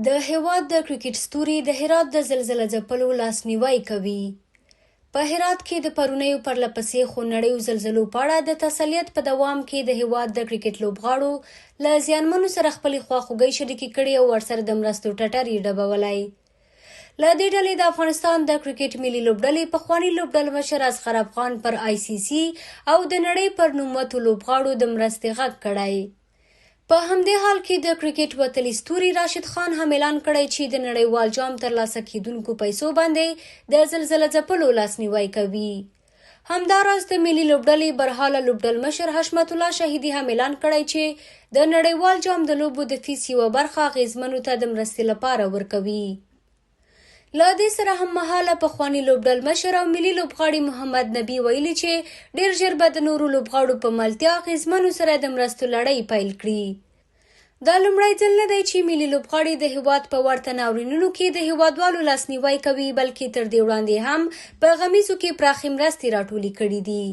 د هېواد د کرکټ ستوري د هرات د زلزله ځپلو لاسنیوی کوي. په هرات کې د پرونیو پرلپسې خونړیو زلزلو په اړه د تسلیت په دوام کې د هېواد د کرکټ لوبغاړو له زیانمنو سره خپلې خواخوږۍ شریکې کړي او ورسره د مرستو ټټر یې ډبولی. له دې ډلې د افغانستان د کرکټ ملي لوبډلې پخواني لوبډل مشر اصغر افغان پر ICC او د نړۍ پر نوموتو لوبغاړو د مرستې غږ کړی. په همدې حال کې د کرکټ وتلي ستوري راشد خان هم اعلان کړی چې د نړیوال جام ترلاسه کیدونکو پیسو باندې د زلزله ځپلو لاسنیوی کوي. همداراز د ملي لوبډلې برحاله لوبډل مشر حشمت الله شهیدي هم اعلان کړی چې د نړیوال جام د لوبو د فیس یوه برخه اغیزمنو ته د مرستې لپاره ورکوي. له دې سره هم مهاله پخواني لوبډل مشر او ملي لوبغاړي محمد نبي ویلي چې ډېر ژر به د نورو لوبغاړو په ملتیا اغیزمنو سره د مرستو لړۍ پیل کړي. دا لومړی ځل نه دی چې ملي لوبغاړي د هېواد په ورته ناورینونو کې د هېوادوالو لاسنیوی کوي، بلکې تر دې وړاندې هم په غمیزو کې پراخې مرستې راټولې کړي دي.